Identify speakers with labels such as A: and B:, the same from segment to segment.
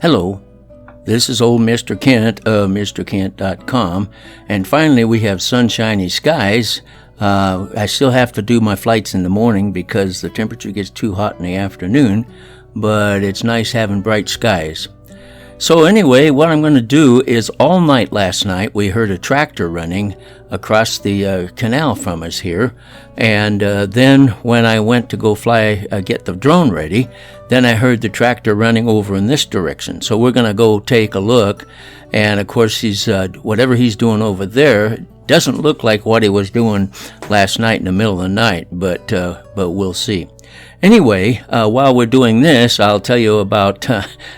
A: Hello, this is old Mr. Kent of MrKent.com, and finally we have sunshiny skies. I still have to do my flights in the morning because the temperature gets too hot in the afternoon, but it's nice having bright skies. So anyway, what I'm going to do is all night last night we heard a tractor running across the canal from us here, and then when I went to go get the drone ready, then I heard the tractor running over in this direction. So we're going to go take a look, and of course whatever he's doing over there doesn't look like what he was doing last night in the middle of the night, but we'll see. Anyway, while we're doing this, I'll tell you about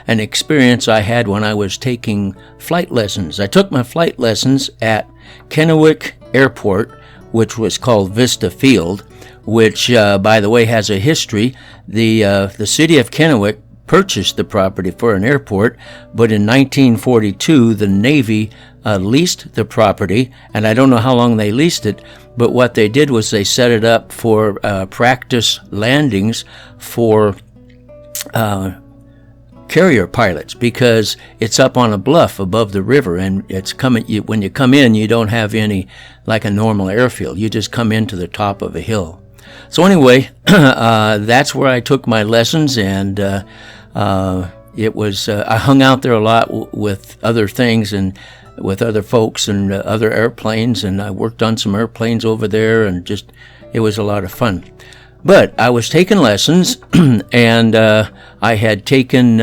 A: an experience I had when I was taking flight lessons. I took my flight lessons at Kennewick Airport, which was called Vista Field, which, by the way, has a history. The city of Kennewick purchased the property for an airport, but in 1942, the Navy leased the property, and I don't know how long they leased it, but what they did was they set it up for practice landings for carrier pilots, because it's up on a bluff above the river, and it's when you come in, you don't have any like a normal airfield. You just come into the top of a hill. So anyway, that's where I took my lessons, and it was I hung out there a lot with other things and with other folks and other airplanes, and I worked on some airplanes over there, and it was a lot of fun. But I was taking lessons, and I had done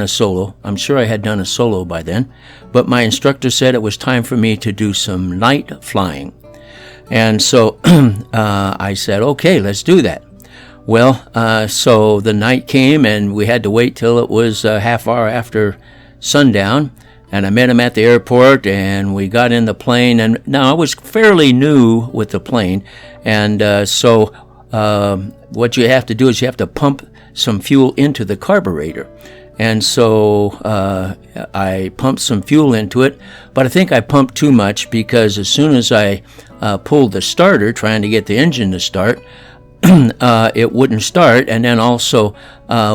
A: a solo. I'm sure I had done a solo by then, but my instructor said it was time for me to do some night flying. And so I said, okay, let's do that. Well, so the night came, and we had to wait till it was a half hour after sundown, and I met him at the airport, and we got in the plane. And now I was fairly new with the plane, and so what you have to do is you have to pump some fuel into the carburetor. And so I pumped some fuel into it, but I think I pumped too much, because as soon as I pulled the starter, trying to get the engine to start, it wouldn't start, and then also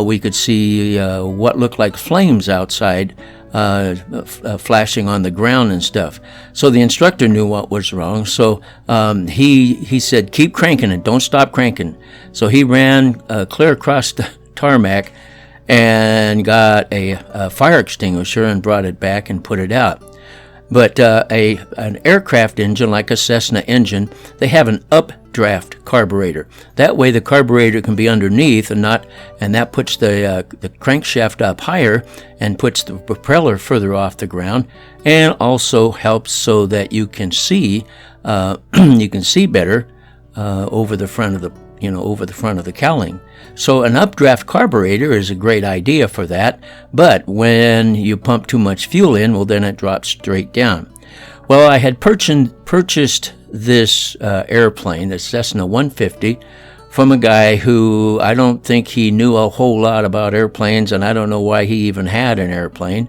A: we could see what looked like flames outside flashing on the ground and stuff. So the instructor knew what was wrong, so he said, keep cranking it, don't stop cranking. So he ran clear across the tarmac and got a fire extinguisher and brought it back and put it out. But an aircraft engine, like a Cessna engine, they have an updraft carburetor. That way the carburetor can be underneath, and that puts the crankshaft up higher and puts the propeller further off the ground, and also helps so that you can see better over the front of the cowling. So an updraft carburetor is a great idea for that, but when you pump too much fuel in, well, then it drops straight down. Well, I had purchased this airplane, the Cessna 150, from a guy who I don't think he knew a whole lot about airplanes, and I don't know why he even had an airplane.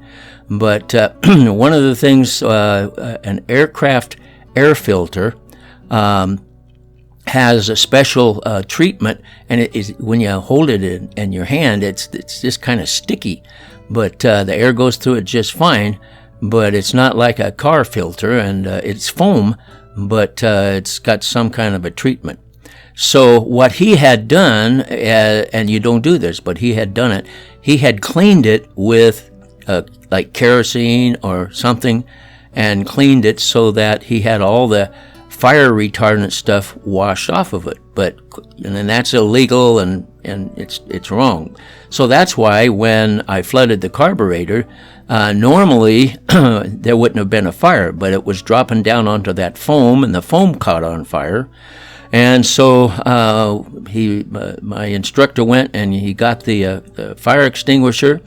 A: But one of the things, an aircraft air filter, has a special treatment, and it is, when you hold it in your hand, it's just kind of sticky, but the air goes through it just fine. But it's not like a car filter, and it's foam, but it's got some kind of a treatment. So what he had done, and you don't do this, but he had done it, he had cleaned it with like kerosene or something, and cleaned it so that he had all the fire retardant stuff washed off of it, and that's illegal, and it's wrong. So that's why when I flooded the carburetor, normally there wouldn't have been a fire, but it was dropping down onto that foam, and the foam caught on fire. And so my instructor went and he got the fire extinguisher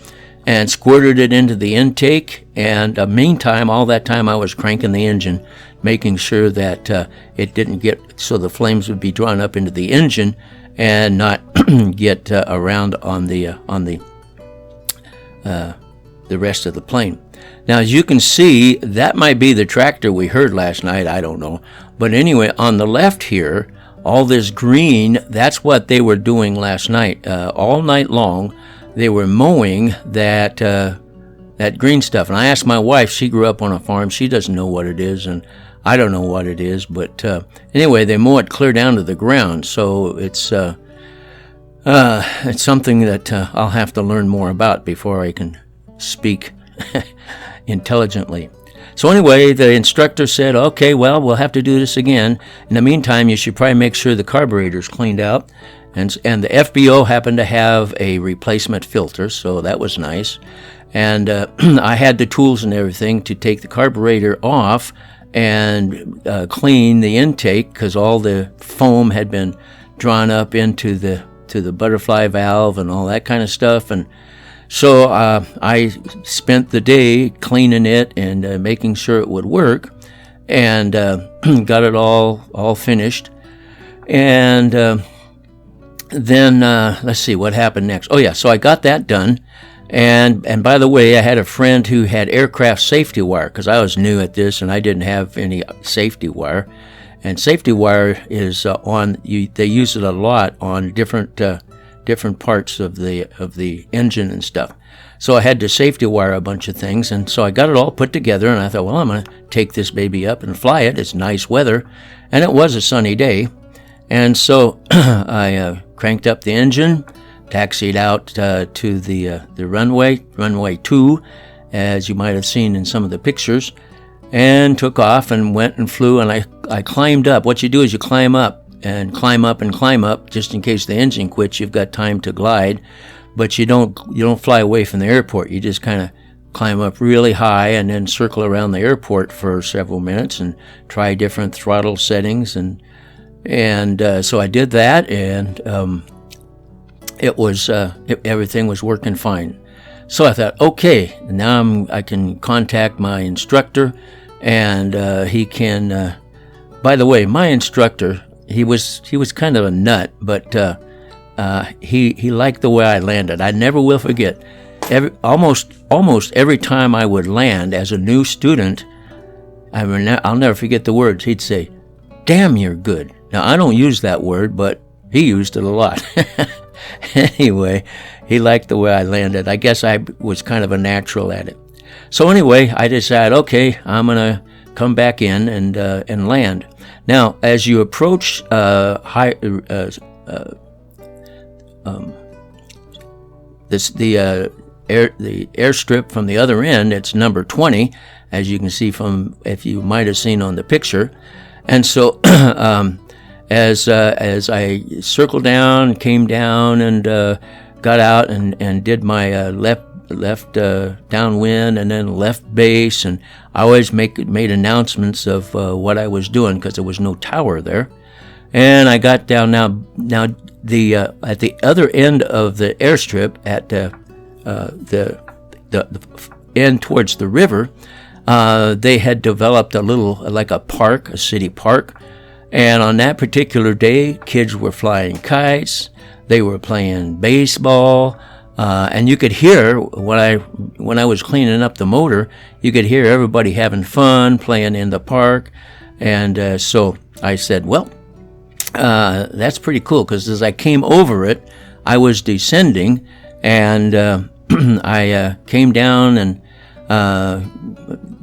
A: and squirted it into the intake. And meantime, all that time I was cranking the engine, making sure that it didn't get, so the flames would be drawn up into the engine and not get around on the rest of the plane. Now, as you can see, that might be the tractor we heard last night. I don't know. But anyway, on the left here, all this green, that's what they were doing last night. All night long, they were mowing that green stuff. And I asked my wife, she grew up on a farm. She doesn't know what it is, and I don't know what it is. But anyway, they mow it clear down to the ground. So it's something that I'll have to learn more about before I can speak intelligently. So anyway, the instructor said, okay, well, we'll have to do this again. In the meantime, you should probably make sure the carburetor's cleaned out. And the FBO happened to have a replacement filter, so that was nice. And I had the tools and everything to take the carburetor off and clean the intake, because all the foam had been drawn up into the butterfly valve and all that kind of stuff. And so I spent the day cleaning it and making sure it would work, and got it all finished. And then let's see what happened next. Oh yeah, so I got that done. And by the way, I had a friend who had aircraft safety wire, because I was new at this and I didn't have any safety wire. And safety wire is they use it a lot on different parts of the engine and stuff. So I had to safety wire a bunch of things, and so I got it all put together, and I thought, well, I'm going to take this baby up and fly it. It's nice weather, and it was a sunny day. And so I cranked up the engine, taxied out to the runway 2, as you might have seen in some of the pictures, and took off and went and flew, and I climbed up. What you do is you climb up and climb up and climb up, just in case the engine quits. You've got time to glide, but you don't fly away from the airport. You just kind of climb up really high and then circle around the airport for several minutes and try different throttle settings. And so I did that, and everything was working fine. So I thought, okay, now I can contact my instructor, and he can. By the way, my instructor, he was kind of a nut, but he liked the way I landed. I never will forget. Almost every time I would land as a new student, I'll never forget the words. He'd say, "Damn, you're good." Now, I don't use that word, but he used it a lot. Anyway, he liked the way I landed. I guess I was kind of a natural at it. So anyway, I decided, okay, I'm going to come back in and land. Now, as you approach the airstrip from the other end, it's number 20, as you can see if you might have seen on the picture. And so as I circled down, came down, and got out and did my left downwind and then left base, and I always made announcements of what I was doing, because there was no tower there. And I got down now the at the other end of the airstrip, at the end towards the river, they had developed a little, like a park, a city park. And on that particular day, kids were flying kites, they were playing baseball, and you could hear, when I was cleaning up the motor, you could hear everybody having fun, playing in the park. And so I said, well, that's pretty cool, because as I came over it, I was descending, and I came down and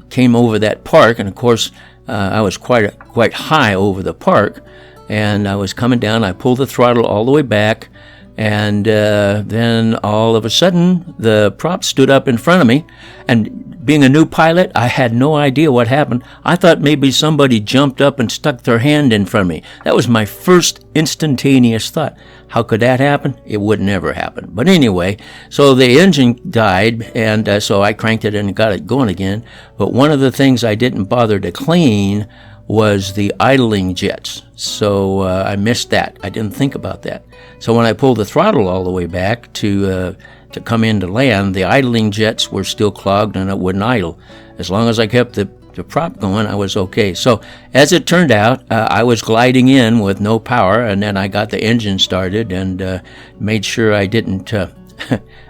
A: came over that park, and of course, I was quite high over the park, and I was coming down. I pulled the throttle all the way back, and then all of a sudden, the prop stood up in front of me, and being a new pilot, I had no idea what happened. I thought maybe somebody jumped up and stuck their hand in front of me. That was my first instantaneous thought. How could that happen? It would never happen. But anyway, so the engine died, and so I cranked it and got it going again. But one of the things I didn't bother to clean was the idling jets. So I missed that. I didn't think about that. So when I pulled the throttle all the way back to come in to land, the idling jets were still clogged and it wouldn't idle. As long as I kept the prop going, I was okay. So as it turned out, I was gliding in with no power, and then I got the engine started and made sure I didn't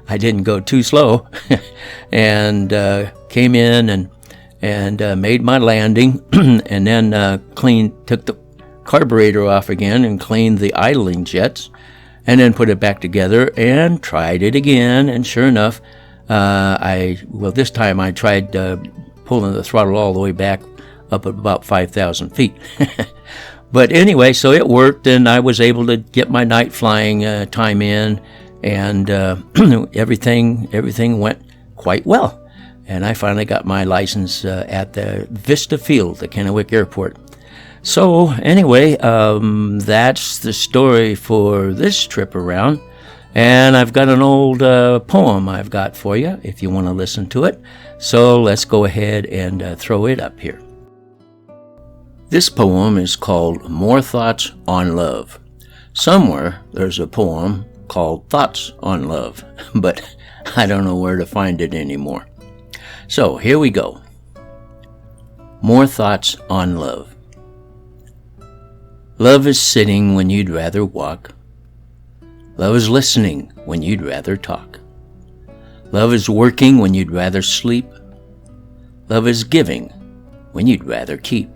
A: I didn't go too slow, and came in and made my landing, and then took the carburetor off again and cleaned the idling jets, and then put it back together and tried it again. And sure enough, this time I tried pulling the throttle all the way back up at about 5,000 feet. But anyway, so it worked, and I was able to get my night flying time in, and everything went quite well. And I finally got my license at the Vista Field at Kennewick Airport. So anyway, that's the story for this trip around. And I've got an old poem I've got for you if you want to listen to it. So let's go ahead and throw it up here. This poem is called More Thoughts on Love. Somewhere there's a poem called Thoughts on Love, but I don't know where to find it anymore. So here we go. More Thoughts on Love. Love is sitting when you'd rather walk. Love is listening when you'd rather talk. Love is working when you'd rather sleep. Love is giving when you'd rather keep.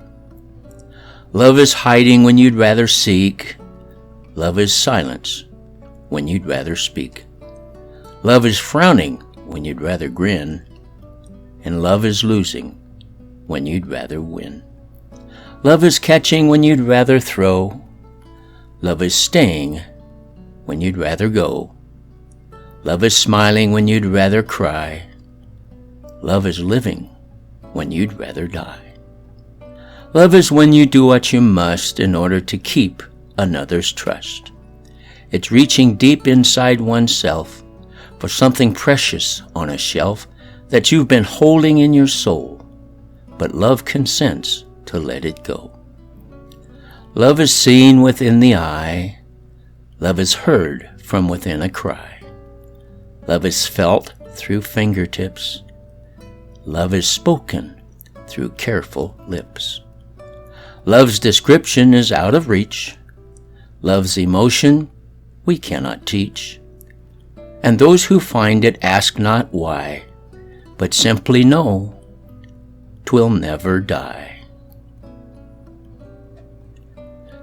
A: Love is hiding when you'd rather seek. Love is silence when you'd rather speak. Love is frowning when you'd rather grin. And love is losing when you'd rather win. Love is catching when you'd rather throw. Love is staying when you'd rather go. Love is smiling when you'd rather cry. Love is living when you'd rather die. Love is when you do what you must in order to keep another's trust. It's reaching deep inside oneself for something precious on a shelf that you've been holding in your soul, but love consents to let it go. Love is seen within the eye. Love is heard from within a cry. Love is felt through fingertips. Love is spoken through careful lips. Love's description is out of reach. Love's emotion we cannot teach. And those who find it ask not why, but simply know 'twill never die.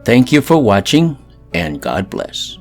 A: Thank you for watching, and God bless.